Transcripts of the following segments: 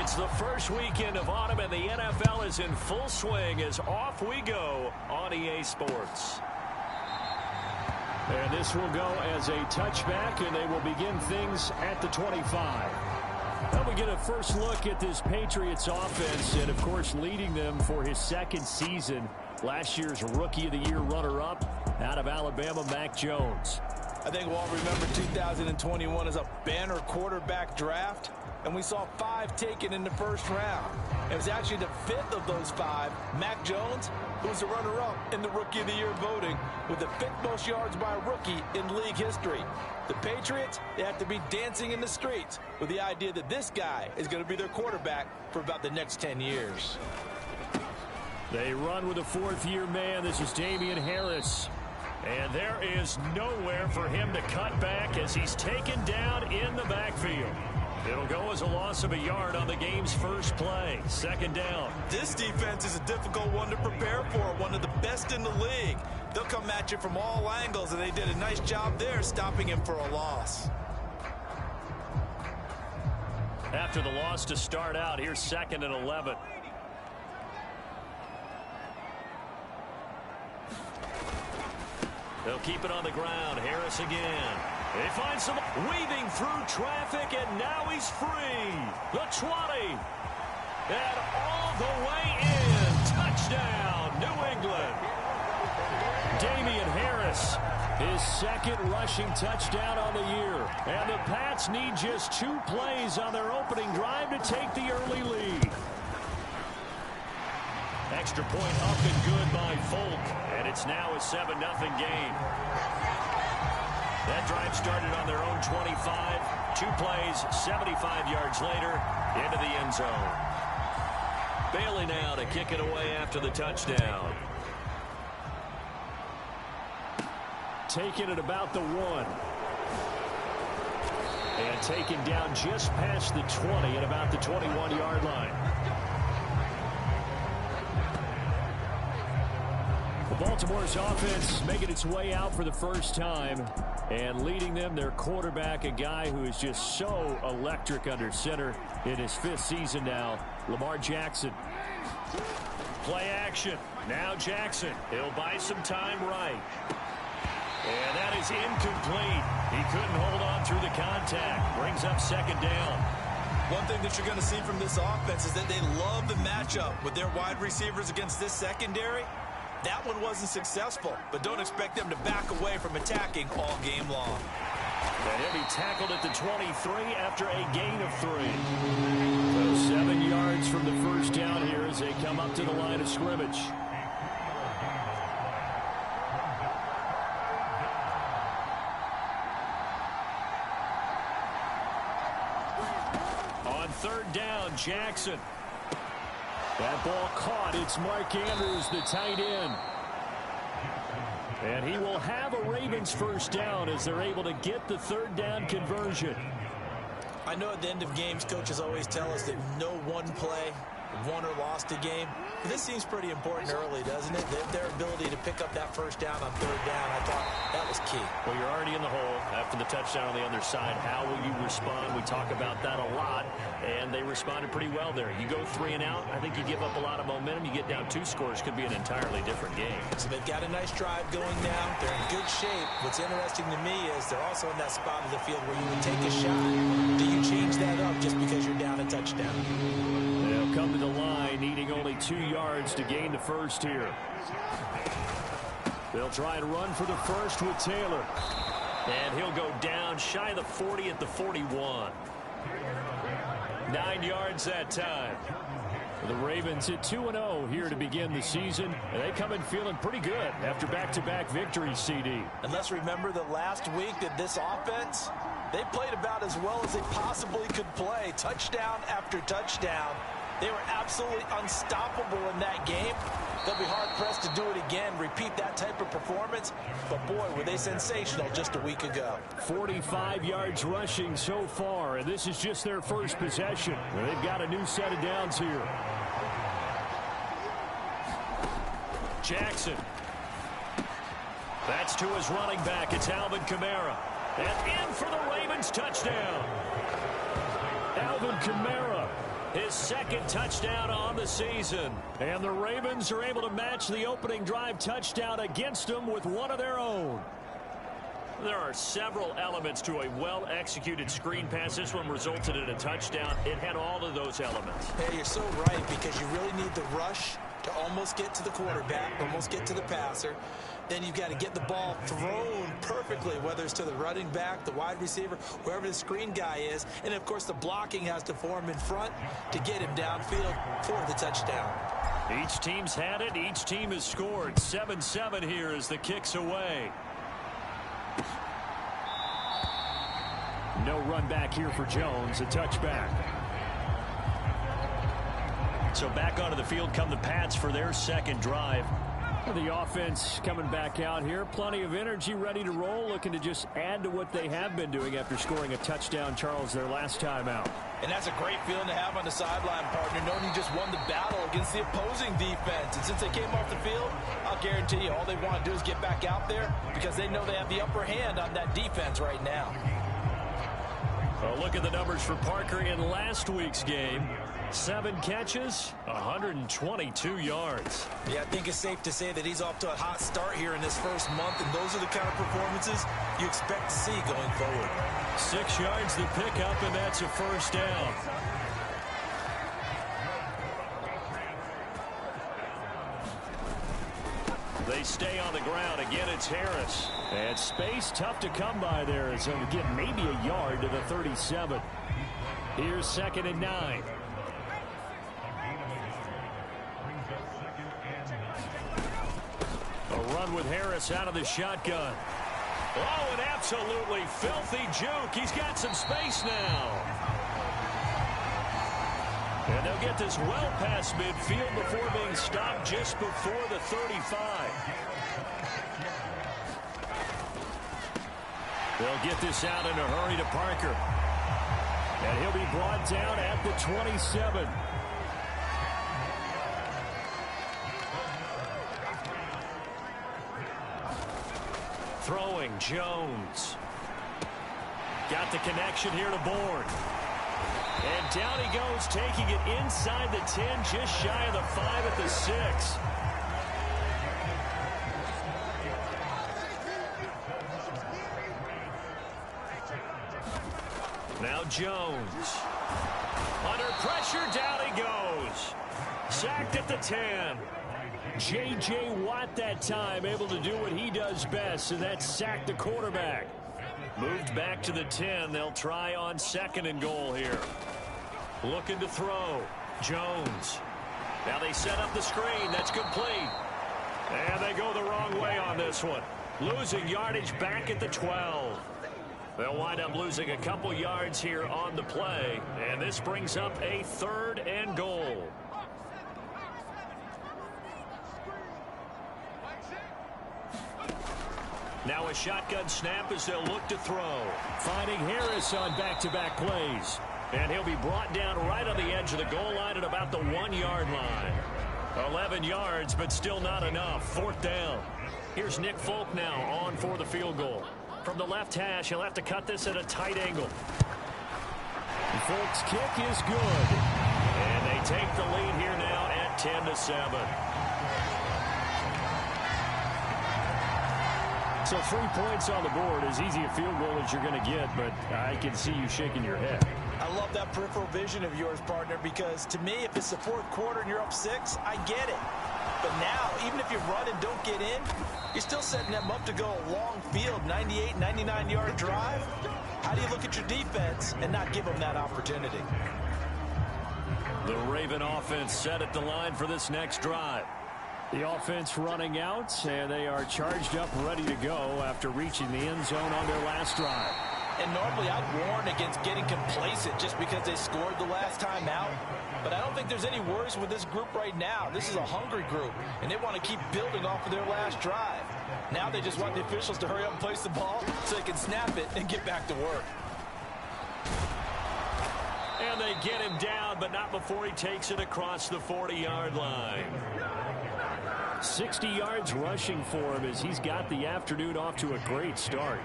It's the first weekend of autumn, and the NFL is in full swing as off we go on EA Sports. And this will go as a touchback, and they will begin things at the 25. Well, we get a first look at this Patriots offense, and, of course, leading them for his second season. Last year's Rookie of the Year runner-up out of Alabama, Mac Jones. I think we'll all remember 2021 as a banner quarterback draft, and we saw 5 taken in the first round. It was actually the 5th of those 5, Mac Jones, who was the runner-up in the Rookie of the Year voting with the 5th most yards by a rookie in league history. The Patriots, they have to be dancing in the streets with the idea that this guy is going to be their quarterback for about the next 10 years. They run with a 4th-year man. This is Damian Harris. And there is nowhere for him to cut back as he's taken down in the backfield. It'll go as a loss of a yard on the game's first play. 2nd down. This defense is a difficult one to prepare for, one of the best in the league. They'll come at you from all angles, and they did a nice job there stopping him for a loss. After the loss to start out, here's 2nd and 11. They'll keep it on the ground. Harris again. They find some weaving through traffic, and now he's free. The 20. And all the way in. Touchdown, New England. Damian Harris, his 2nd rushing touchdown on the year. And the Pats need just 2 plays on their opening drive to take the early lead. Extra point up and good by Folk. And it's now a 7-0 game. That drive started on their own 25. 2 plays, 75 yards later, into the end zone. Bailey now to kick it away after the touchdown. Taken at about the 1. And taken down just past the 20 at about the 21-yard line. Baltimore's offense making its way out for the first time, and leading them, their quarterback, a guy who is just so electric under center in his 5th season now, Lamar Jackson. Play action. Now Jackson. He'll buy some time right. And that is incomplete. He couldn't hold on through the contact. Brings up 2nd down. One thing that you're going to see from this offense is that they love the matchup with their wide receivers against this secondary. That one wasn't successful, but don't expect them to back away from attacking all game long. And he'll be tackled at the 23 after a gain of 3. So 7 yards from the first down here as they come up to the line of scrimmage. On 3rd down, Jackson. That ball caught. It's Mark Andrews, the tight end. And he will have a Ravens first down as they're able to get the 3rd down conversion. I know at the end of games, coaches always tell us that no one play won or lost a game. But this seems pretty important early, doesn't it? Their ability to pick up that first down on 3rd down, I thought that was key. Well, you're already in the hole after the touchdown on the other side. How will you respond? We talk about that a lot, and they responded pretty well there. You go 3 and out, I think you give up a lot of momentum. You get down 2 scores, could be an entirely different game. So they've got a nice drive going now. They're in good shape. What's interesting to me is they're also in that spot of the field where you would take a shot. Do you change that up just because you're down a touchdown? They'll come to the line, needing only 2 yards to gain the first here. They'll try and run for the first with Taylor. And he'll go down shy of the 40 at the 41. 9 yards that time. The Ravens at 2-0 here to begin the season. And they come in feeling pretty good after back-to-back victories, CD. And let's remember that last week that this offense, they played about as well as they possibly could play. Touchdown after touchdown. They were absolutely unstoppable in that game. They'll be hard-pressed to do it again, repeat that type of performance. But, boy, were they sensational just a week ago. 45 yards rushing so far, and this is just their first possession. They've got a new set of downs here. Jackson. That's to his running back. It's Alvin Kamara. And in for the Ravens touchdown. Alvin Kamara. His second touchdown on the season. And the Ravens are able to match the opening drive touchdown against them with one of their own. There are several elements to a well-executed screen pass. This one resulted in a touchdown. It had all of those elements. Hey, you're so right, because you really need the rush to almost get to the quarterback, almost get to the passer. Then you've got to get the ball thrown perfectly, whether it's to the running back, the wide receiver, wherever the screen guy is. And, of course, the blocking has to form in front to get him downfield for the touchdown. Each team's had it. Each team has scored. 7-7 here as the kick's away. No run back here for Jones. A touchback. So back onto the field come the Pats for their second drive. The offense coming back out here. Plenty of energy, ready to roll, looking to just add to what they have been doing after scoring a touchdown, Charles, their last time out. And that's a great feeling to have on the sideline, partner, knowing you just won the battle against the opposing defense. And since they came off the field, I'll guarantee you all they want to do is get back out there, because they know they have the upper hand on that defense right now. A look at the numbers for Parker in last week's game. 7 catches, 122 yards. Yeah, I think it's safe to say that he's off to a hot start here in this first month, and those are the kind of performances you expect to see going forward. 6 yards the pickup, and that's a first down. They stay on the ground. Again, it's Harris. And space tough to come by there, as he'll get maybe a yard to the 37. Here's 2nd and 9. A run with Harris out of the shotgun. Oh, an absolutely filthy juke. He's got some space now. And they'll get this well past midfield before being stopped just before the 35. They'll get this out in a hurry to Parker. And he'll be brought down at the 27. Throwing, Jones. Got the connection here to Bourne. And down he goes, taking it inside the 10, just shy of the 5 at the 6. Now Jones. Under pressure, down he goes. Sacked at the 10. J.J. Watt that time, able to do what he does best, and that's sack the quarterback. Moved back to the 10. They'll try on 2nd and goal here. Looking to throw. Jones. Now they set up the screen. That's complete. And they go the wrong way on this one. Losing yardage back at the 12. They'll wind up losing a couple yards here on the play. And this brings up a 3rd and goal. Now a shotgun snap as they'll look to throw. Finding Harris on back-to-back plays. And he'll be brought down right on the edge of the goal line at about the 1-yard line. 11 yards, but still not enough. 4th down. Here's Nick Folk now on for the field goal. From the left hash, he'll have to cut this at a tight angle. Folk's kick is good. And they take the lead here now at 10-7. So 3 points on the board, as easy a field goal as you're going to get, but I can see you shaking your head. I love that peripheral vision of yours, partner, because to me, if it's the 4th quarter and you're up 6, I get it. But now, even if you run and don't get in, you're still setting them up to go a long field, 98, 99-yard drive. How do you look at your defense and not give them that opportunity? The Raven offense set at the line for this next drive. The offense running out, and they are charged up, ready to go after reaching the end zone on their last drive. And normally I'd warn against getting complacent just because they scored the last time out. But I don't think there's any worries with this group right now. This is a hungry group, and they want to keep building off of their last drive. Now they just want the officials to hurry up and place the ball so they can snap it and get back to work. And they get him down, but not before he takes it across the 40-yard line. 60 yards rushing for him as he's got the afternoon off to a great start.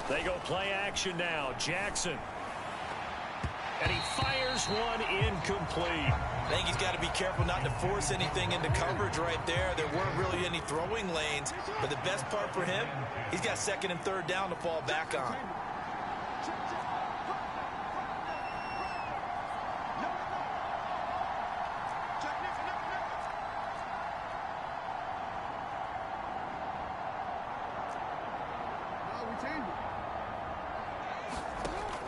They go play action now. Jackson. And he fires one incomplete. I think he's got to be careful not to force anything into coverage right there. There weren't really any throwing lanes. But the best part for him, he's got second and third down to fall back on.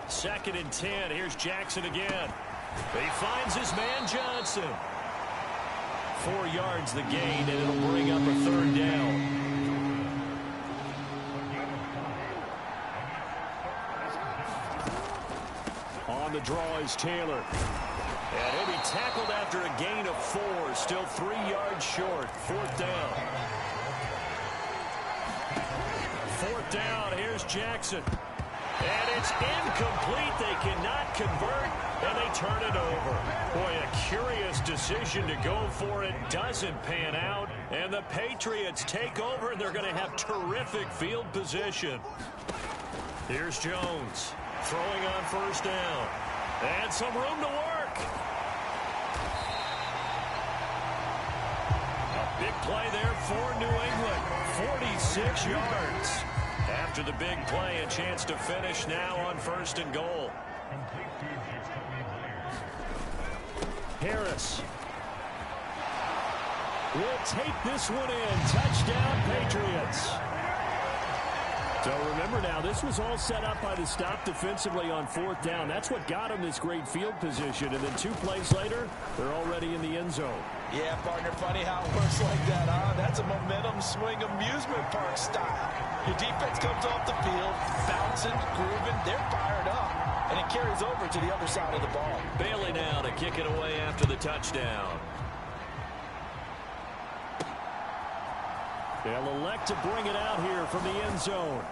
Second and 10. Here's Jackson again. He finds his man Johnson. 4 yards the gain, and it'll bring up a third down. On the draw is Taylor. And he'll be tackled after a gain of 4. Still 3 yards short. 4th down. 4th down. Here's Jackson. And it's incomplete. They cannot convert, and they turn it over. Boy, a curious decision to go for it. Doesn't pan out, and the Patriots take over, and they're going to have terrific field position. Here's Jones throwing on first down. And some room to work. A big play there for New England. 46 yards. After the big play, a chance to finish now on first and goal. Harris will take this one in. Touchdown, Patriots. So remember now, this was all set up by the stop defensively on 4th down. That's what got them this great field position. And then 2 plays later, they're already in the end zone. Yeah, partner, funny how it works like that, huh? That's a momentum swing amusement park style. Your defense comes off the field, bouncing, grooving, they're fired up. And it carries over to the other side of the ball. Bailey now to kick it away after the touchdown. They'll elect to bring it out here from the end zone.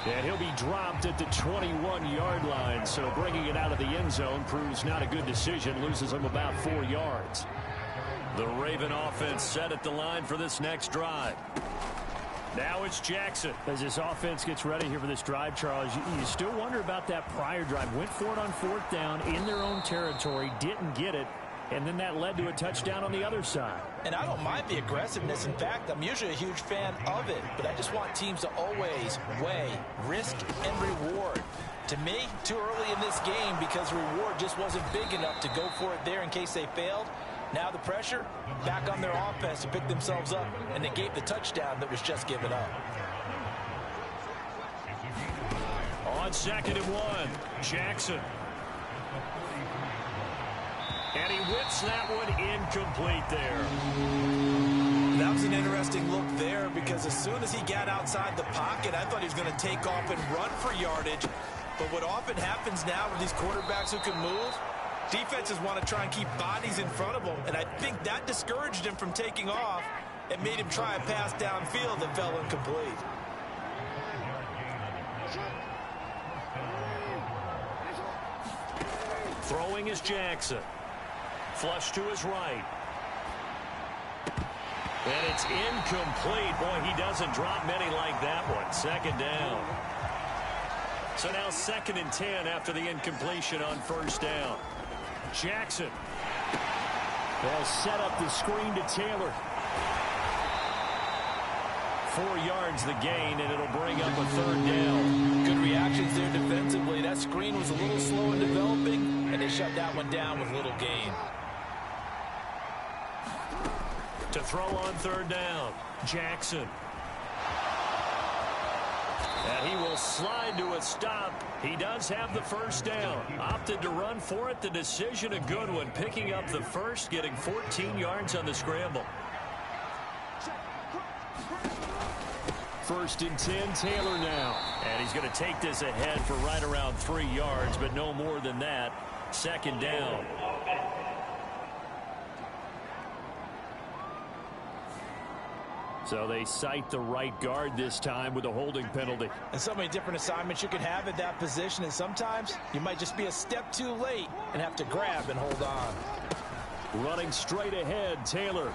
And he'll be dropped at the 21-yard line. So bringing it out of the end zone proves not a good decision. Loses him about 4 yards. The Raven offense set at the line for this next drive. Now it's Jackson. As this offense gets ready here for this drive, Charles, you still wonder about that prior drive. Went for it on 4th down in their own territory. Didn't get it. And then that led to a touchdown on the other side. And I don't mind the aggressiveness. In fact, I'm usually a huge fan of it. But I just want teams to always weigh risk and reward. To me, too early in this game because reward just wasn't big enough to go for it there in case they failed. Now the pressure back on their offense to pick themselves up. And they gave the touchdown that was just given up. On 2nd and 1, Jackson. And he whips that one incomplete there. That was an interesting look there because as soon as he got outside the pocket, I thought he was going to take off and run for yardage. But what often happens now with these quarterbacks who can move, defenses want to try and keep bodies in front of them. And I think that discouraged him from taking off and made him try a pass downfield that fell incomplete. Throwing is Jackson. Flush to his right. And it's incomplete. Boy, he doesn't drop many like that one. 2nd down. So now 2nd and 10 after the incompletion on 1st down. Jackson. They'll set up the screen to Taylor. 4 yards the gain, and it'll bring up a 3rd down. Good reactions there defensively. That screen was a little slow in developing, and they shut that one down with little gain. To throw on 3rd down, Jackson. And he will slide to a stop. He does have the 1st down. Opted to run for it. The decision a good one. Picking up the 1st, getting 14 yards on the scramble. 1st and 10, Taylor now. And he's going to take this ahead for right around 3 yards, but no more than that. 2nd down. So they cite the right guard this time with a holding penalty. And so many different assignments you can have at that position, and sometimes you might just be a step too late and have to grab and hold on. Running straight ahead, Taylor.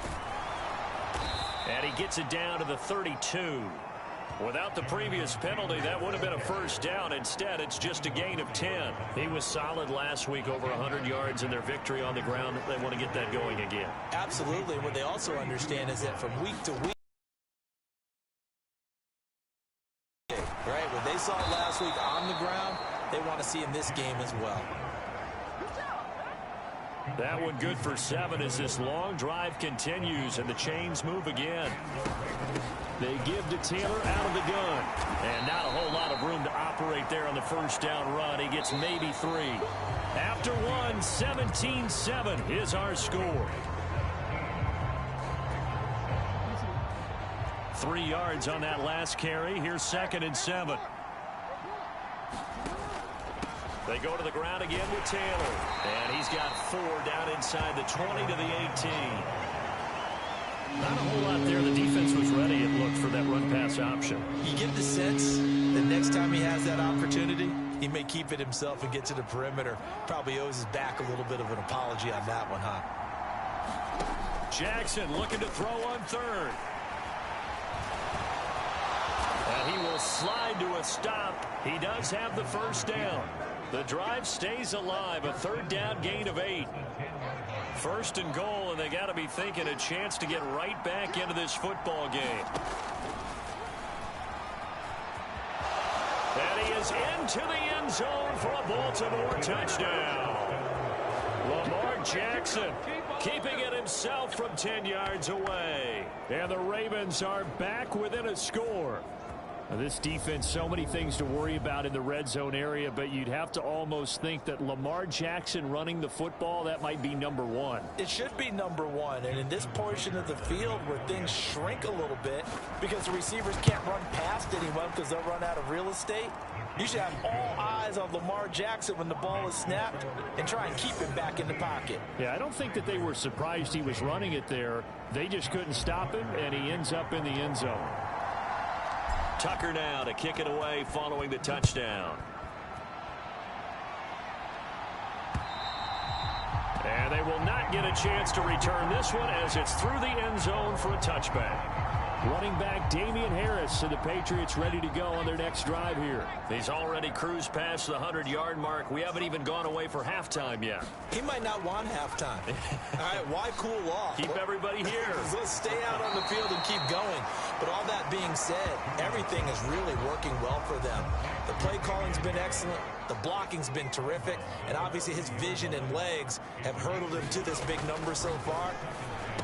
And he gets it down to the 32. Without the previous penalty, that would have been a first down. Instead, it's just a gain of 10. He was solid last week, over 100 yards in their victory on the ground. They want to get that going again. Absolutely. What they also understand is that from week to week, right, what they saw last week on the ground, they want to see in this game as well. That one good for 7 as this long drive continues and the chains move again. They give to Taylor out of the gun. And not a whole lot of room to operate there on the first down run. He gets maybe 3. After 1, 17-7 is our score. 3 yards on that last carry. Here's 2nd and 7. They go to the ground again with Taylor. And he's got 4 down inside the 20 to the 18. Not a whole lot there. The defense was ready, it looked, for that run-pass option. You get the sense that next time he has that opportunity, he may keep it himself and get to the perimeter. Probably owes his back a little bit of an apology on that one, huh? Jackson looking to throw on 3rd. And he will slide to a stop. He does have the first down. The drive stays alive. A 3rd down gain of 8. 1st and goal, and they got to be thinking a chance to get right back into this football game. And he is into the end zone for a Baltimore touchdown. Lamar Jackson keeping it himself from 10 yards away. And the Ravens are back within a score. Now, this defense, so many things to worry about in the red zone area, but you'd have to almost think that Lamar Jackson running the football, that might be number 1. It should be number 1, and in this portion of the field where things shrink a little bit because the receivers can't run past anyone because they'll run out of real estate, you should have all eyes on Lamar Jackson when the ball is snapped and try and keep him back in the pocket. Yeah, I don't think that they were surprised he was running it there. They just couldn't stop him, and he ends up in the end zone. Tucker now to kick it away following the touchdown. And they will not get a chance to return this one as it's through the end zone for a touchback. Running back Damian Harris, and the Patriots ready to go on their next drive here. He's already cruised past the 100-yard mark. We haven't even gone away for halftime yet. He might not want halftime. All right, why cool off? Keep everybody here. Let's stay out on the field and keep going. But all that being said, everything is really working well for them. The play calling's been excellent. The blocking's been terrific. And obviously his vision and legs have hurdled him to this big number so far.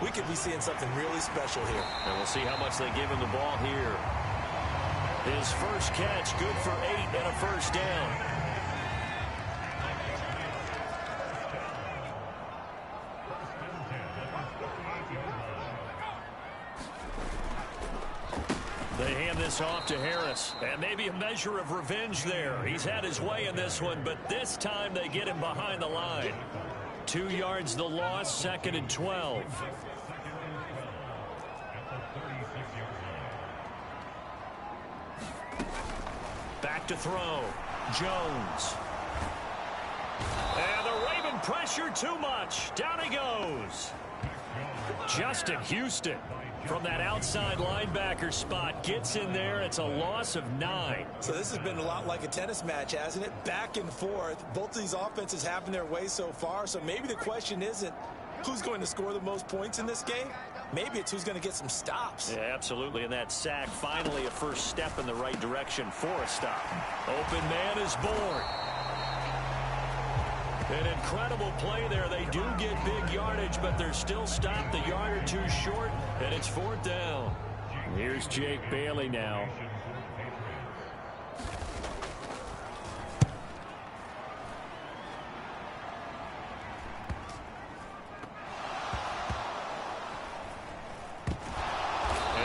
We could be seeing something really special here. And we'll see how much they give him the ball here. His first catch, good for 8 and a first down. They hand this off to Harris. And maybe a measure of revenge there. He's had his way in this one, but this time they get him behind the line. 2 yards the loss, 2nd and 12. Back to throw. Jones. And the Raven pressure too much. Down he goes. Justin Houston from that outside linebacker spot gets in there. It's a loss of 9. So this has been a lot like a tennis match, hasn't it? Back and forth. Both of these offenses having their way so far. So maybe the question isn't who's going to score the most points in this game. Maybe it's who's going to get some stops. Yeah, absolutely. And that sack, finally a first step in the right direction for a stop. Open man is born. An incredible play there. They do get big yardage, but they're still stopped a yard or two short, and it's 4th down. Here's Jake Bailey now.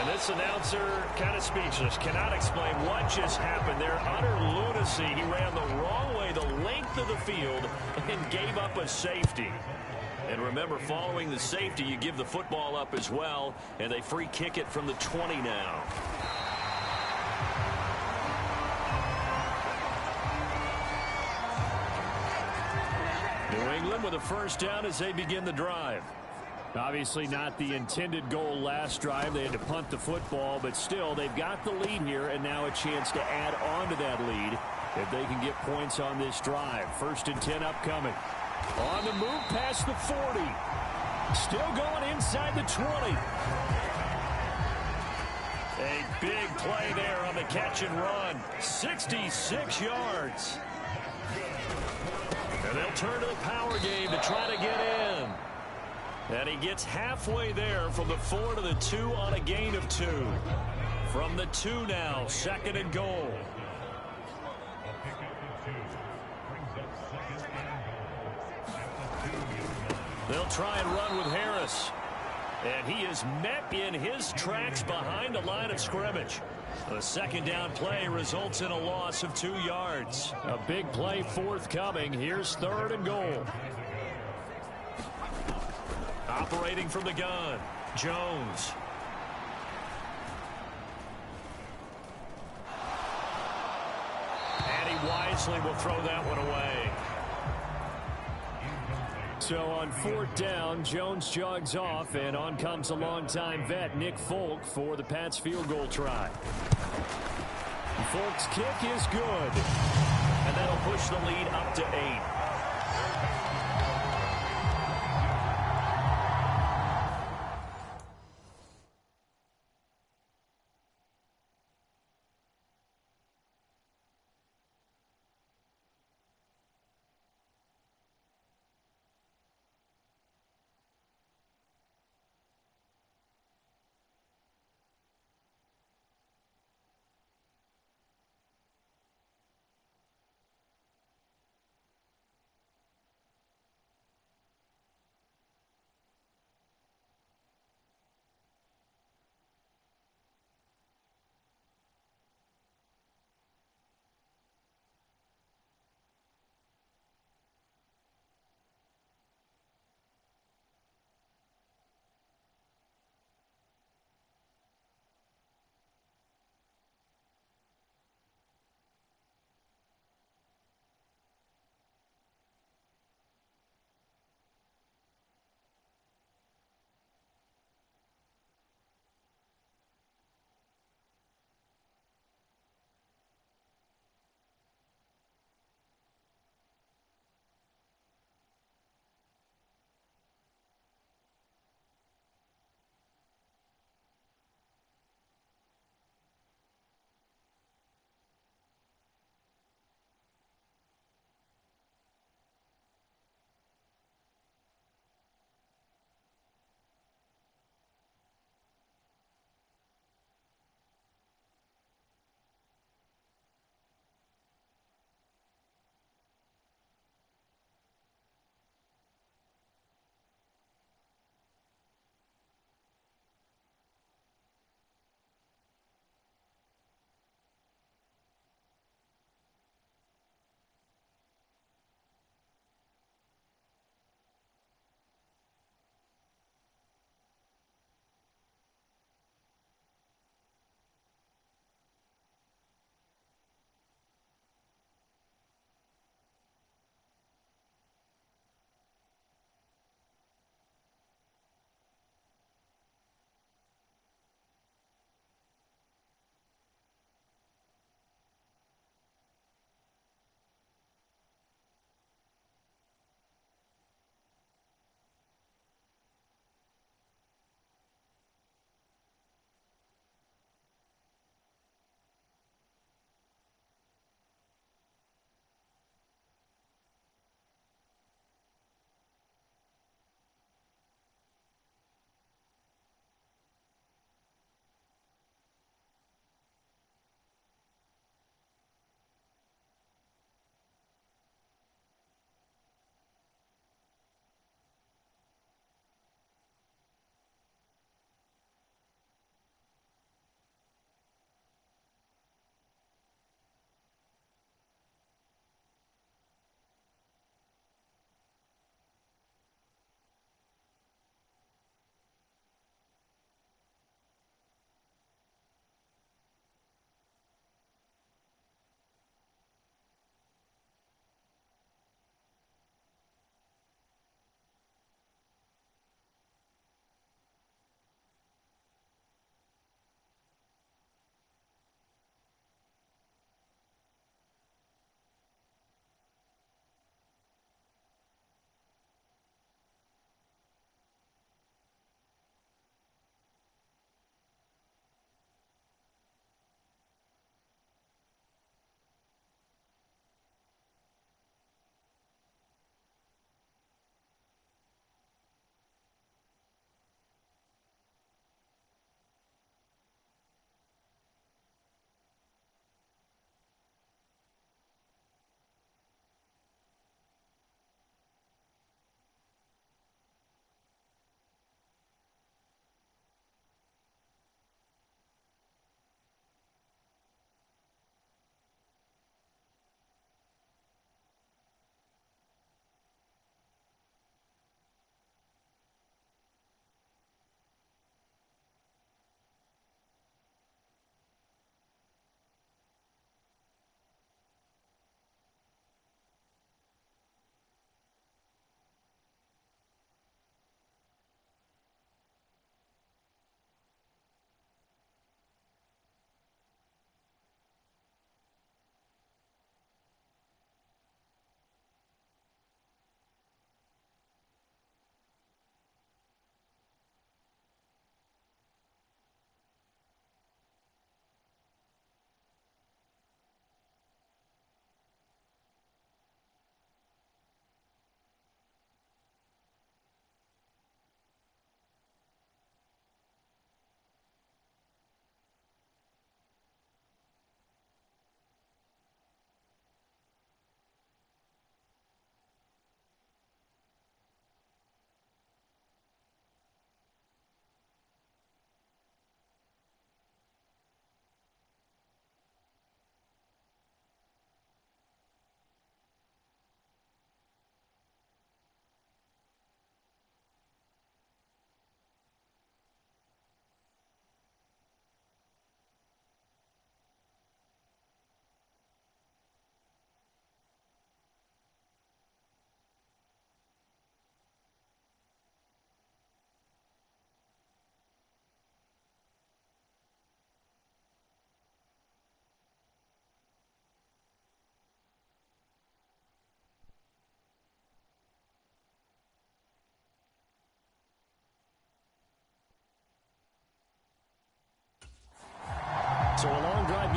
This announcer kind of speechless, cannot explain what just happened there. Utter lunacy. He ran the wrong way the length of the field and gave up a safety. And remember, following the safety, you give the football up as well, and they free kick it from the 20 now. New England with a first down as they begin the drive. Obviously not the intended goal last drive. They had to punt the football, but still they've got the lead here and now a chance to add on to that lead if they can get points on this drive. 1st and 10 upcoming. On the move past the 40. Still going inside the 20. A big play there on the catch and run. 66 yards. And they'll turn to the power game to try to get in. And he gets halfway there from the 4 to the 2 on a gain of 2. From the 2 now, 2nd and goal. They'll try and run with Harris. And he is met in his tracks behind the line of scrimmage. The 2nd down play results in a loss of 2 yards. A big play forthcoming. Here's 3rd and goal. Operating from the gun, Jones. And he wisely will throw that one away. So on 4th down, Jones jogs off, and on comes a longtime vet, Nick Folk, for the Pats field goal try. Folk's kick is good. And that'll push the lead up to 8.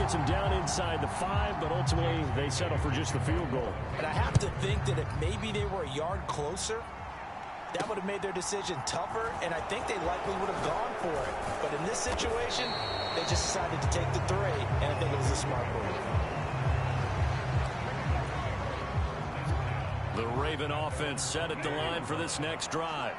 gets them down inside the 5, but ultimately they settle for just the field goal. And I have to think that if maybe they were a yard closer, that would have made their decision tougher, and I think they likely would have gone for it. But in this situation, they just decided to take the 3, and I think it was a smart move. The Raven offense set at the line for this next drive.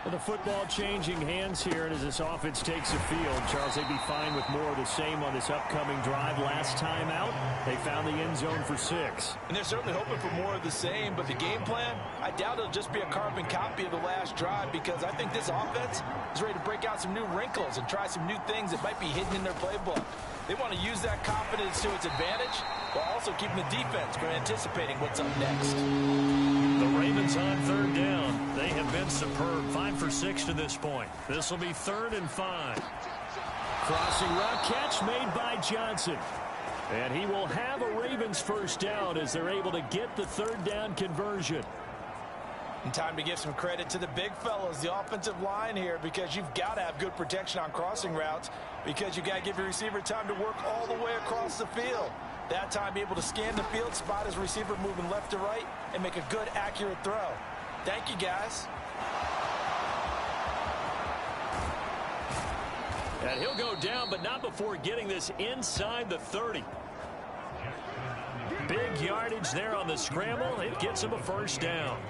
Well, the football changing hands here, and as this offense takes the field, Charles, they'd be fine with more of the same on this upcoming drive. Last time out, they found the end zone for 6. And they're certainly hoping for more of the same, but the game plan, I doubt it'll just be a carbon copy of the last drive, because I think this offense is ready to break out some new wrinkles and try some new things that might be hidden in their playbook. They want to use that confidence to its advantage, while also keeping the defense from anticipating what's up next. The Ravens on 3rd down. They have been superb. 5 for 6 to this point. This will be 3rd and 5. Crossing route catch made by Johnson. And he will have a Ravens first down as they're able to get the 3rd down conversion. And time to give some credit to the big fellas, the offensive line here, because you've got to have good protection on crossing routes, because you've got to give your receiver time to work all the way across the field. That time, be able to scan the field, spot his receiver moving left to right, and make a good, accurate throw. Thank you, guys. And he'll go down, but not before getting this inside the 30. Big yardage there on the scramble. It gets him a first down.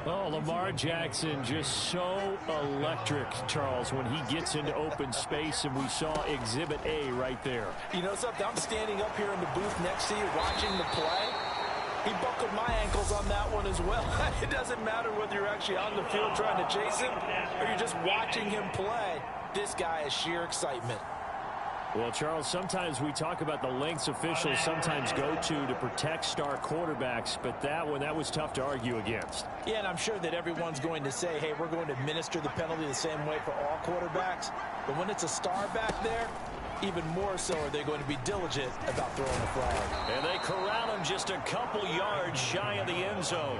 Oh, Lamar Jackson just so electric, Charles, when he gets into open space, and we saw Exhibit A right there. You know something? I'm standing up here in the booth next to you watching the play. He buckled my ankles on that one as well. It doesn't matter whether you're actually on the field trying to chase him or you're just watching him play. This guy is sheer excitement. Well, Charles, sometimes we talk about the lengths officials sometimes go to protect star quarterbacks, but that was tough to argue against. Yeah, and I'm sure that everyone's going to say, hey, we're going to administer the penalty the same way for all quarterbacks. But when it's a star back there, even more so are they going to be diligent about throwing the flag. And they corral him just a couple yards shy of the end zone.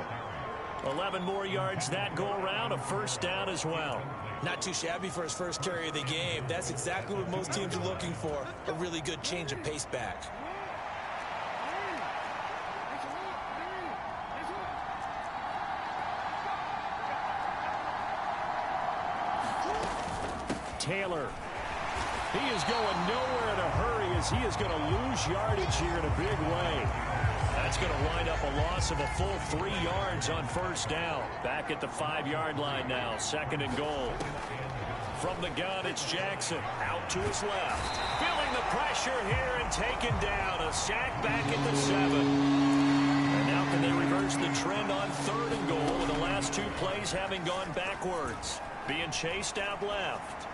11 more yards that go around, a first down as well. Not too shabby for his first carry of the game. That's exactly what most teams are looking for, a really good change of pace back. Taylor. He is going nowhere in a hurry as he is going to lose yardage here in a big way. That's going to wind up a loss of a full 3 yards on first down. Back at the 5-yard line now, 2nd and goal. From the gun, it's Jackson out to his left. Feeling the pressure here and taken down. A sack back at the 7. And now can they reverse the trend on 3rd and goal with the last 2 plays having gone backwards. Being chased out left.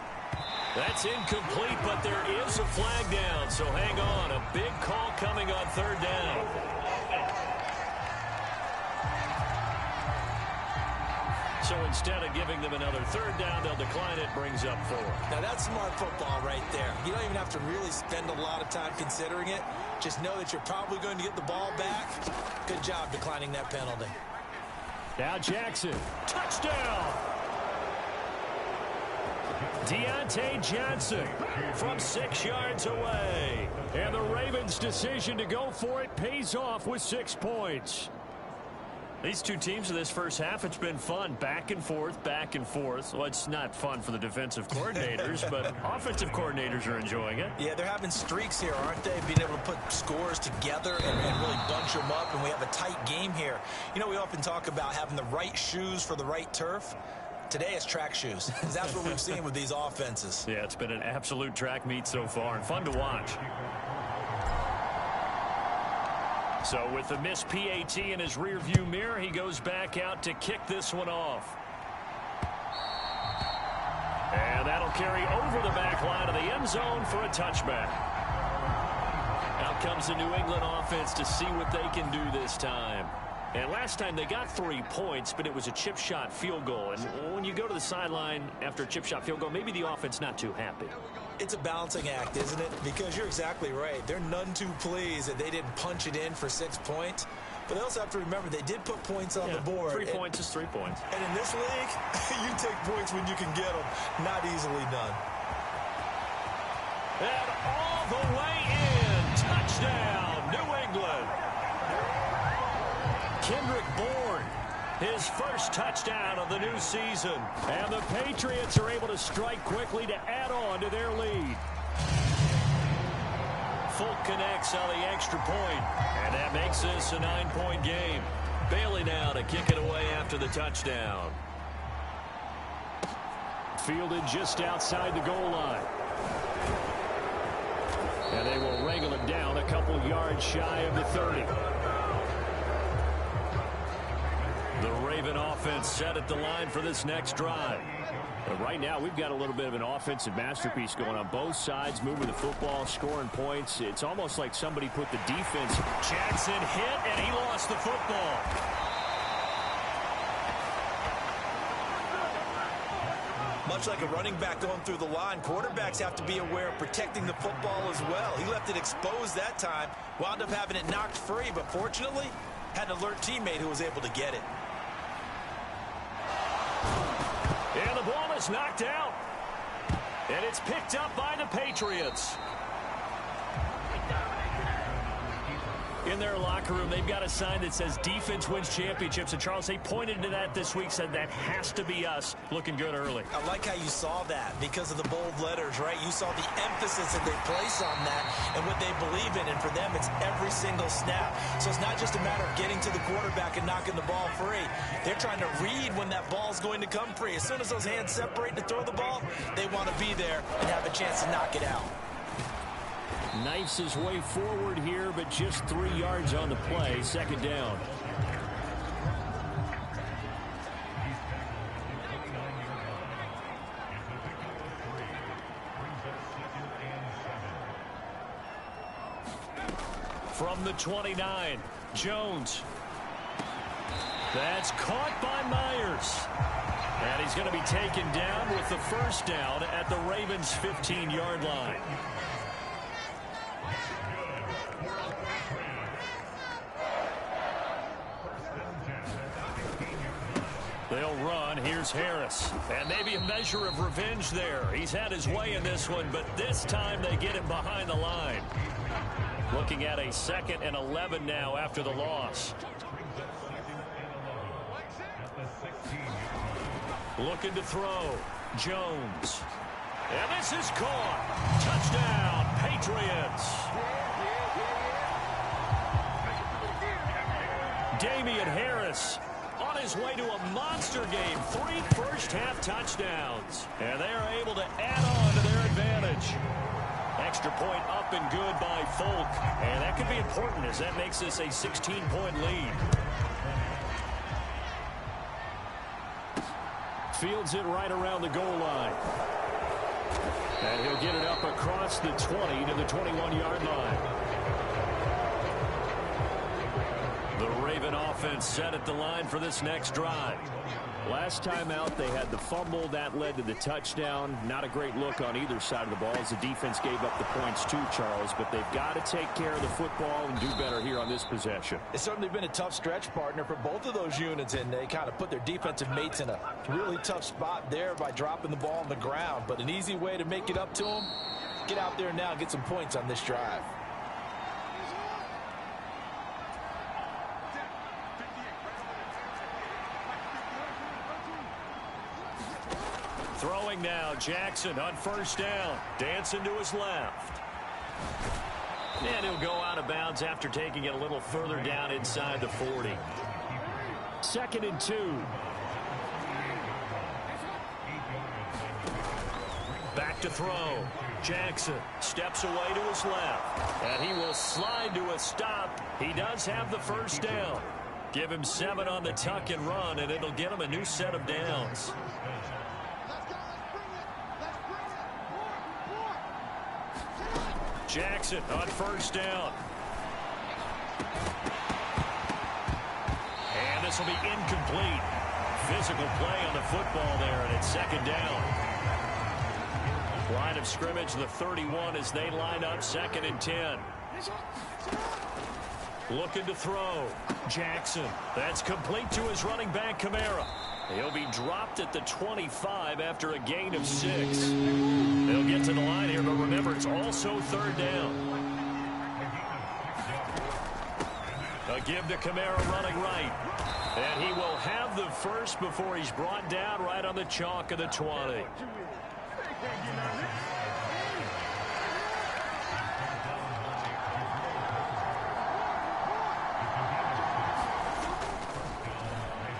That's incomplete, but there is a flag down, so hang on. A big call coming on 3rd down. So instead of giving them another 3rd down, they'll decline it, brings up 4. Now that's smart football right there. You don't even have to really spend a lot of time considering it. Just know that you're probably going to get the ball back. Good job declining that penalty. Now Jackson. Touchdown! Deontay Johnson from 6 yards away. And the Ravens' decision to go for it pays off with 6 points. These two teams in this first half, it's been fun. Back and forth, back and forth. Well, it's not fun for the defensive coordinators, but offensive coordinators are enjoying it. Yeah, they're having streaks here, aren't they? Being able to put scores together and really bunch them up, and we have a tight game here. You know, we often talk about having the right shoes for the right turf. Today it's track shoes. That's what we've seen with these offenses. Yeah, it's been an absolute track meet so far and fun to watch. So with the missed PAT in his rearview mirror, he goes back out to kick this one off. And that'll carry over the back line of the end zone for a touchback. Out comes the New England offense to see what they can do this time. And last time they got 3 points, but it was a chip shot field goal. And when you go to the sideline after a chip shot field goal, maybe the offense not too happy. It's a balancing act, isn't it? Because you're exactly right. They're none too pleased that they didn't punch it in for 6 points. But they also have to remember they did put points on the board. 3 points is 3 points. And in this league, you take points when you can get them. Not easily done. And all the way in. Touchdown, New England. Kendrick Bourne, his first touchdown of the new season. And the Patriots are able to strike quickly to add on to their lead. Folk connects on the extra point, and that makes this a 9-point game. Bailey now to kick it away after the touchdown. Fielded just outside the goal line. And they will wrangle it down a couple yards shy of the 30. The Raven offense set at the line for this next drive. But right now, we've got a little bit of an offensive masterpiece going on both sides, moving the football, scoring points. It's almost like somebody put the defense. Jackson hit, and he lost the football. Much like a running back going through the line, quarterbacks have to be aware of protecting the football as well. He left it exposed that time, wound up having it knocked free, but fortunately, had an alert teammate who was able to get it. And the ball is knocked out. And it's picked up by the Patriots. In their locker room, they've got a sign that says defense wins championships. And, Charles, they pointed to that this week, said that has to be us. Looking good early. I like how you saw that because of the bold letters, right? You saw the emphasis that they place on that and what they believe in. And for them, it's every single snap. So it's not just a matter of getting to the quarterback and knocking the ball free. They're trying to read when that ball's going to come free. As soon as those hands separate to throw the ball, they want to be there and have a chance to knock it out. Knifes his way forward here, but just 3 yards on the play. Second down. From the 29, Jones. That's caught by Myers. And he's going to be taken down with the first down at the Ravens' 15-yard line. They'll run. Here's Harris. And maybe a measure of revenge there. He's had his way in this one, but this time they get him behind the line. Looking at a 2nd and 11 now after the loss. Looking to throw. Jones. And this is caught. Touchdown, Patriots. Damian Harris on his way to a monster game. 3 first-half touchdowns. And they are able to add on to their advantage. Extra point up and good by Folk. And that could be important as that makes this a 16-point lead. Fields it right around the goal line. And he'll get it up across the 20 to the 21-yard line. The Raven offense set at the line for this next drive. Last time out, they had the fumble. That led to the touchdown. Not a great look on either side of the ball as the defense gave up the points too, Charles. But they've got to take care of the football and do better here on this possession. It's certainly been a tough stretch, partner, for both of those units, and they kind of put their defensive mates in a really tough spot there by dropping the ball on the ground. But an easy way to make it up to them, get out there now and get some points on this drive. Throwing now, Jackson on first down. Dancing to his left. And he'll go out of bounds after taking it a little further down inside the 40. 2nd and 2. Back to throw. Jackson steps away to his left. And he will slide to a stop. He does have the first down. Give him 7 on the tuck and run, and it'll get him a new set of downs. Jackson on first down. And this will be incomplete. Physical play on the football there, and it's 2nd down. Line of scrimmage, the 31 as they line up 2nd and 10. Looking to throw. Jackson. That's complete to his running back, Kamara. He'll be dropped at the 25 after a gain of 6. They'll get to the line here, but remember, it's also 3rd down. A give to Kamara running right. And he will have the first before he's brought down right on the chalk of the 20.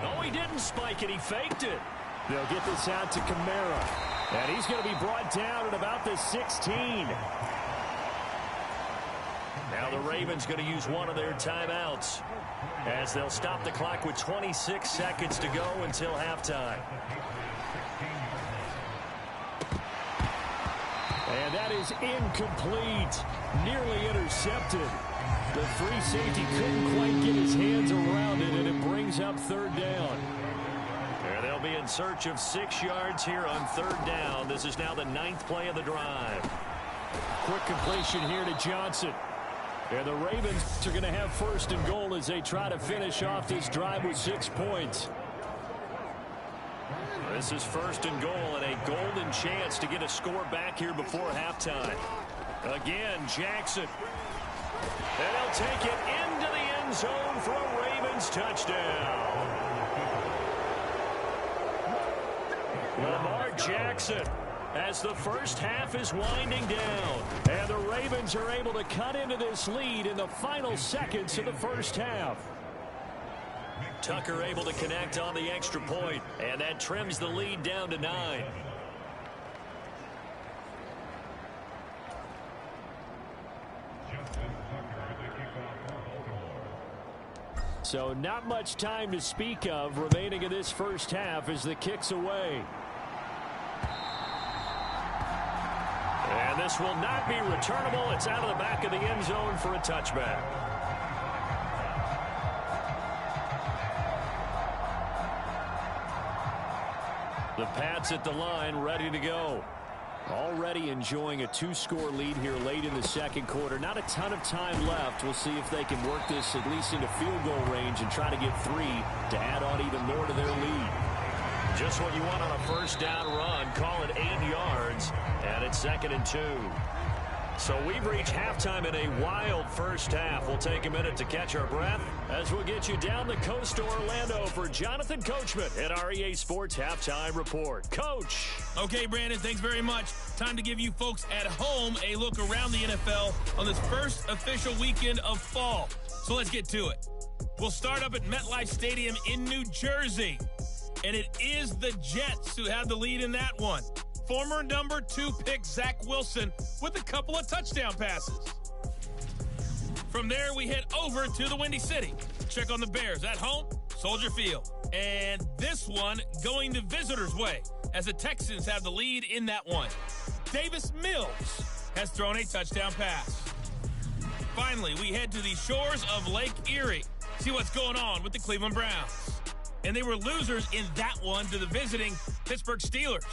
Oh, he didn't spike it. He faked it. They'll get this out to Kamara. And he's going to be brought down at about the 16. Now the Ravens going to use one of their timeouts as they'll stop the clock with 26 seconds to go until halftime. And that is incomplete. Nearly intercepted. The free safety couldn't quite get his hands around it, and it brings up third down. And they'll be in search of 6 yards here on third down. This is now the 9th play of the drive. Quick completion here to Johnson. And the Ravens are going to have first and goal as they try to finish off this drive with 6 points. This is first and goal and a golden chance to get a score back here before halftime. Again, Jackson. And they'll take it into the end zone for a Ravens touchdown. Lamar Jackson as the first half is winding down. And the Ravens are able to cut into this lead in the final seconds of the first half. Tucker able to connect on the extra point, and that trims the lead down to 9. So not much time to speak of remaining in this first half as the kick's away. And this will not be returnable. It's out of the back of the end zone for a touchback. The Pats at the line, ready to go. Already enjoying a 2-score lead here late in the second quarter. Not a ton of time left. We'll see if they can work this at least into field goal range and try to get 3 to add on even more to their lead. Just what you want on a first down run. Call it 8 yards, and it's 2nd and 2. So we've reached halftime in a wild first half. We'll take a minute to catch our breath as we'll get you down the coast to Orlando for Jonathan Coachman at our EA Sports Halftime Report. Coach. Okay, Brandon, thanks very much. Time to give you folks at home a look around the NFL on this first official weekend of fall. So let's get to it. We'll start up at MetLife Stadium in New Jersey. And it is the Jets who have the lead in that one. Former number 2 pick Zach Wilson with a couple of touchdown passes. From there, we head over to the Windy City. Check on the Bears at home, Soldier Field. And this one going the visitors' way as the Texans have the lead in that one. Davis Mills has thrown a touchdown pass. Finally, we head to the shores of Lake Erie. See what's going on with the Cleveland Browns. And they were losers in that one to the visiting Pittsburgh Steelers.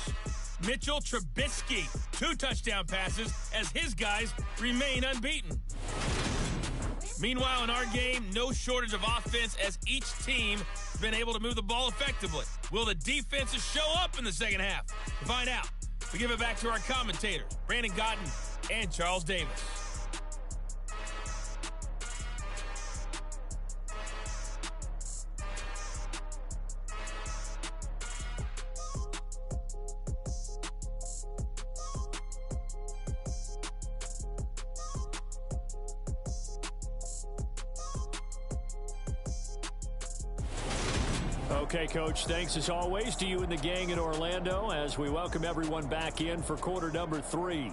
Mitchell Trubisky, 2 touchdown passes as his guys remain unbeaten. Meanwhile, in our game, no shortage of offense as each team has been able to move the ball effectively. Will the defenses show up in the second half? To find out, we give it back to our commentators, Brandon Godden and Charles Davis. Okay, Coach, thanks as always to you and the gang in Orlando as we welcome everyone back in for quarter number 3.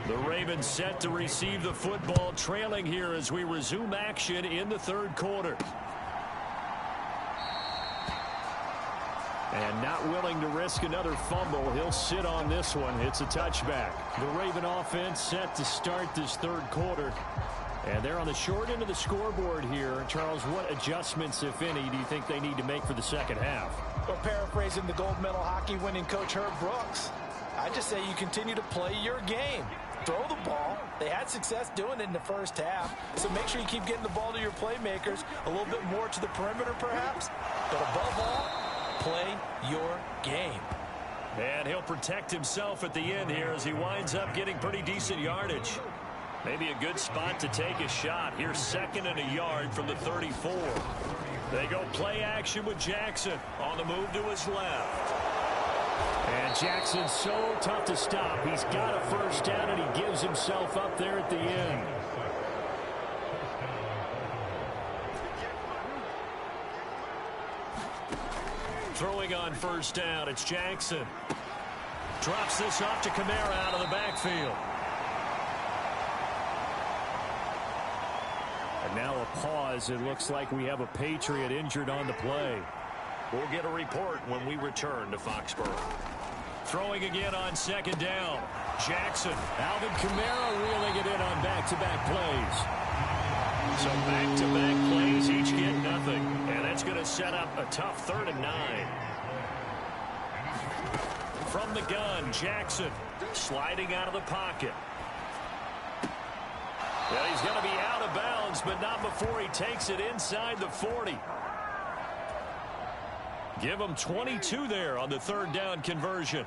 The Ravens set to receive the football, trailing here as we resume action in the third quarter. And not willing to risk another fumble, he'll sit on this one. It's a touchback. The Raven offense set to start this third quarter. And they're on the short end of the scoreboard here. Charles, what adjustments, if any, do you think they need to make for the second half? Well, paraphrasing the gold medal hockey winning coach Herb Brooks, I just say you continue to play your game. Throw the ball. They had success doing it in the first half. So make sure you keep getting the ball to your playmakers, a little bit more to the perimeter perhaps. But above all, play your game. And he'll protect himself at the end here as he winds up getting pretty decent yardage. Maybe a good spot to take a shot. Here's 2nd and a yard from the 34. They go play action with Jackson on the move to his left. And Jackson's so tough to stop. He's got a first down, and he gives himself up there at the end. Throwing on first down, it's Jackson. Drops this off to Kamara out of the backfield. And now a pause. It looks like we have a Patriot injured on the play. We'll get a report when we return to Foxborough. Throwing again on 2nd down. Jackson. Alvin Kamara reeling it in on back-to-back plays. So back-to-back plays, each get nothing. And that's going to set up a tough 3rd and 9. From the gun, Jackson sliding out of the pocket. Well, he's going to be out of bounds, but not before he takes it inside the 40. Give him 22 there on the 3rd down conversion.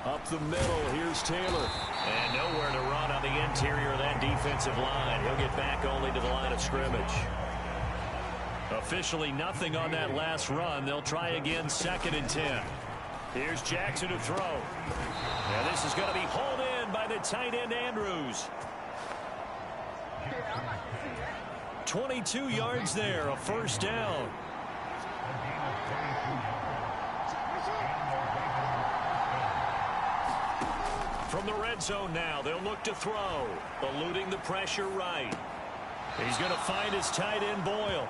Up the middle, here's Taylor. And nowhere to run on the interior of that defensive line. He'll get back only to the line of scrimmage. Officially nothing on that last run. They'll try again 2nd and 10. Here's Jackson to throw. And this is going to be hauled in by the tight end Andrews. 22 yards there, a first down. From the red zone now, they'll look to throw, eluding the pressure right. He's going to find his tight end Boyle.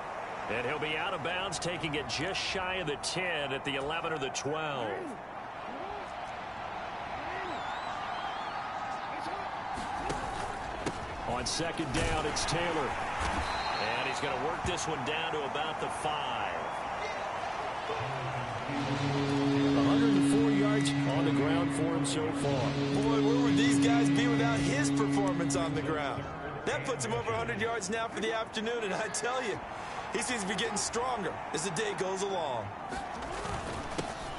And he'll be out of bounds, taking it just shy of the 10 at the 11 or the 12. On 2nd down, it's Taylor. And he's going to work this one down to about the 5. 104 yards on the ground for him so far. Boy, where would these guys be without his performance on the ground? That puts him over 100 yards now for the afternoon, and I tell you, he seems to be getting stronger as the day goes along.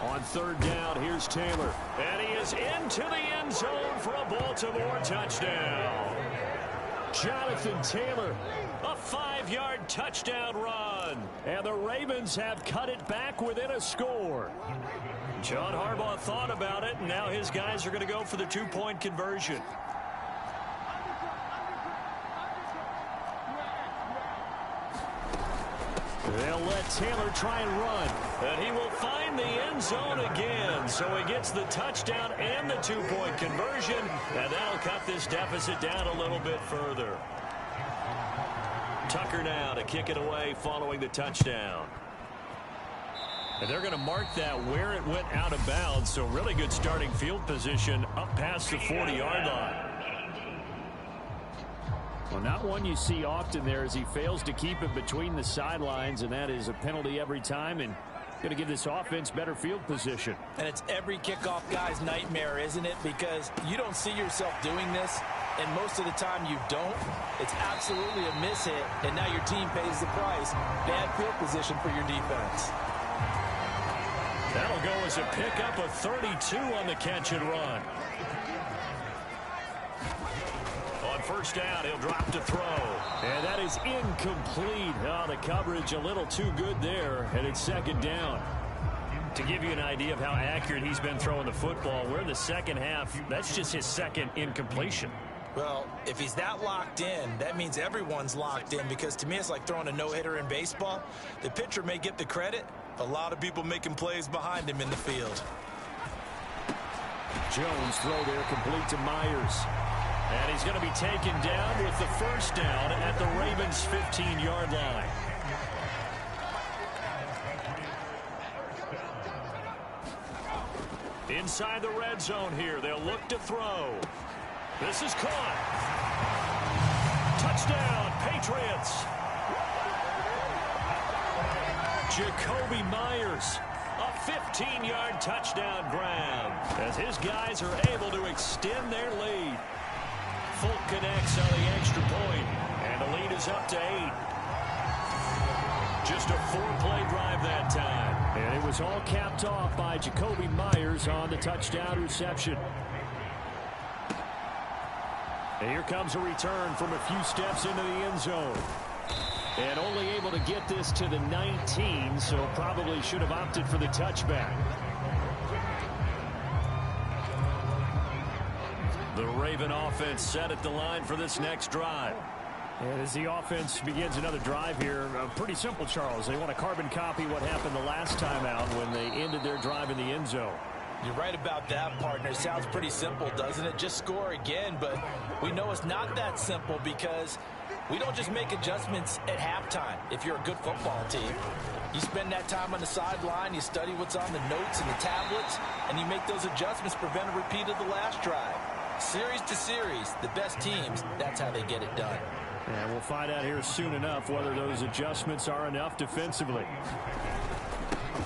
On 3rd down, here's Taylor. And he is into the end zone for a Baltimore touchdown. Jonathan Taylor, a 5-yard touchdown run. And the Ravens have cut it back within a score. John Harbaugh thought about it, and now his guys are going to go for the 2-point conversion. They'll let Taylor try and run. And he will find the end zone again. So he gets the touchdown and the 2-point conversion. And that'll cut this deficit down a little bit further. Tucker now to kick it away following the touchdown. And they're going to mark that where it went out of bounds. So really good starting field position up past the 40-yard line. Well, not one you see often there as he fails to keep it between the sidelines, and that is a penalty every time and going to give this offense better field position. And it's every kickoff guy's nightmare, isn't it? Because you don't see yourself doing this, and most of the time you don't. It's absolutely a miss hit, and now your team pays the price. Bad field position for your defense. That'll go as a pickup of 32 on the catch and run. On first down, he'll drop to throw. And that is incomplete. Oh, the coverage a little too good there, and it's 2nd down. To give you an idea of how accurate he's been throwing the football, we're in the second half. That's just his 2nd incompletion. Well, if he's that locked in, that means everyone's locked in, because to me it's like throwing a no-hitter in baseball. The pitcher may get the credit. A lot of people making plays behind him in the field. Jones throw there complete to Myers. And he's going to be taken down with the first down at the Ravens' 15-yard line. Inside the red zone here, they'll look to throw. This is caught. Touchdown, Patriots. Jacoby Myers, a 15-yard touchdown grab as his guys are able to extend their lead. Folk connects on the extra point, and the lead is up to 8. Just a 4-play drive that time. And it was all capped off by Jacoby Myers on the touchdown reception. And here comes a return from a few steps into the end zone. And only able to get this to the 19, so probably should have opted for the touchback. The Raven offense set at the line for this next drive. And as the offense begins another drive here, pretty simple, Charles. They want to carbon copy what happened the last time out when they ended their drive in the end zone. You're right about that, partner. It sounds pretty simple, doesn't it? Just score again, but we know it's not that simple because we don't just make adjustments at halftime if you're a good football team. You spend that time on the sideline, you study what's on the notes and the tablets, and you make those adjustments, prevent a repeat of the last drive. Series to series, the best teams, that's how they get it done. And we'll find out here soon enough whether those adjustments are enough defensively.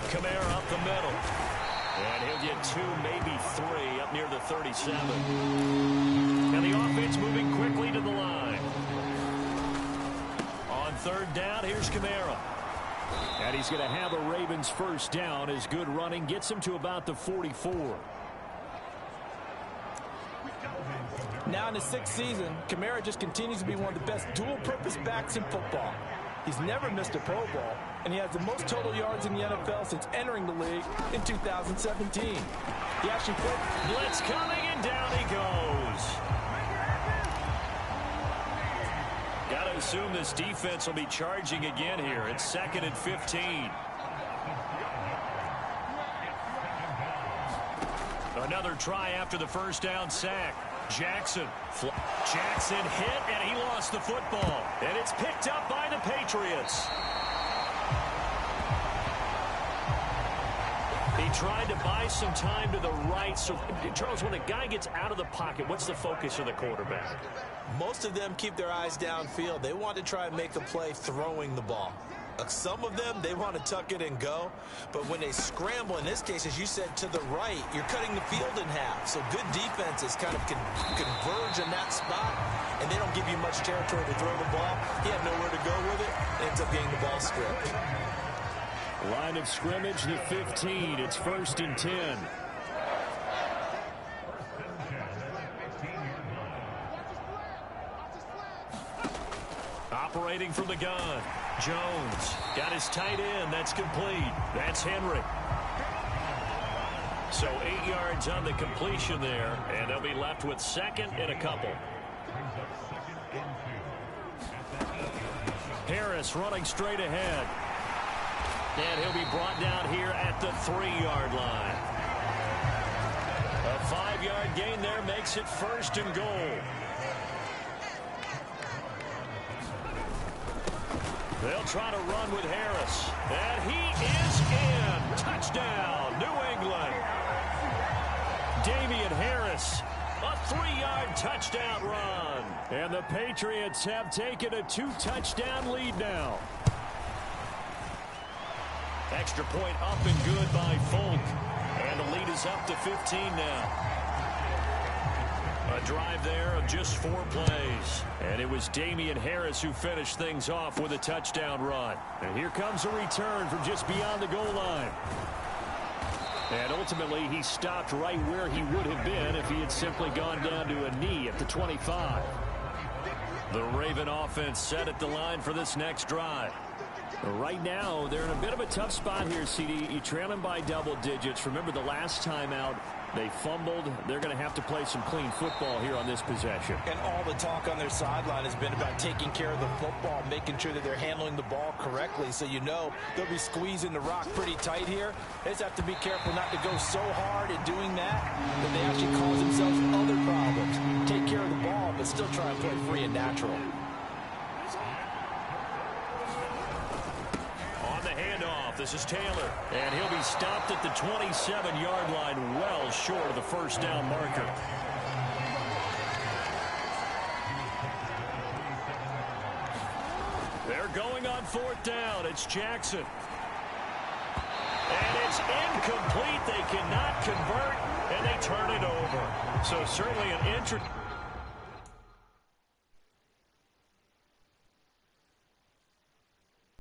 Kamara up the middle. And he'll get 2, maybe 3 up near the 37. And the offense moving quickly to the line. On 3rd down, here's Kamara. And he's going to have a Ravens first down. His good running gets him to about the 44. Now in his 6th season, Kamara just continues to be one of the best dual-purpose backs in football. He's never missed a Pro Bowl, and he has the most total yards in the NFL since entering the league in 2017. He actually played. Blitz coming, and down he goes. Got to assume this defense will be charging again here. It's 2nd and 15. Another try after the first down sack. Jackson hit, and he lost the football. And it's picked up by the Patriots. He tried to buy some time to the right. So, Charles, when a guy gets out of the pocket, what's the focus of the quarterback? Most of them keep their eyes downfield. They want to try and make a play throwing the ball. Some of them, they want to tuck it and go. But when they scramble, in this case, as you said, to the right, you're cutting the field in half. So good defenses kind of converge in that spot, and they don't give you much territory to throw the ball. He had nowhere to go with it, and ends up getting the ball stripped. Line of scrimmage, the 15. It's 1st and 10. Operating from the gun. Jones got his tight end. That's complete. That's Henry. So 8 yards on the completion there, and they'll be left with 2nd and a couple. Harris running straight ahead. And he'll be brought down here at the 3-yard line. A 5-yard gain there makes it 1st and goal. They'll try to run with Harris. And he is in. Touchdown, New England. Damian Harris, a 3-yard touchdown run. And the Patriots have taken a 2-touchdown lead now. Extra point up and good by Folk. And the lead is up to 15 now. A drive there of just 4 plays. And it was Damian Harris who finished things off with a touchdown run. And here comes a return from just beyond the goal line. And ultimately, he stopped right where he would have been if he had simply gone down to a knee at the 25. The Raven offense set at the line for this next drive. Right now, they're in a bit of a tough spot here, CD. You trail them by double digits. Remember the last time out, they fumbled. They're going to have to play some clean football here on this possession. And all the talk on their sideline has been about taking care of the football, making sure that they're handling the ball correctly. So you know they'll be squeezing the rock pretty tight here. They just have to be careful not to go so hard in doing that they actually cause themselves other problems. Take care of the ball, but still try and play free and natural. This is Taylor, and he'll be stopped at the 27-yard line, well short of the first down marker. They're going on 4th down. It's Jackson. And it's incomplete. They cannot convert, and they turn it over. So certainly an interesting.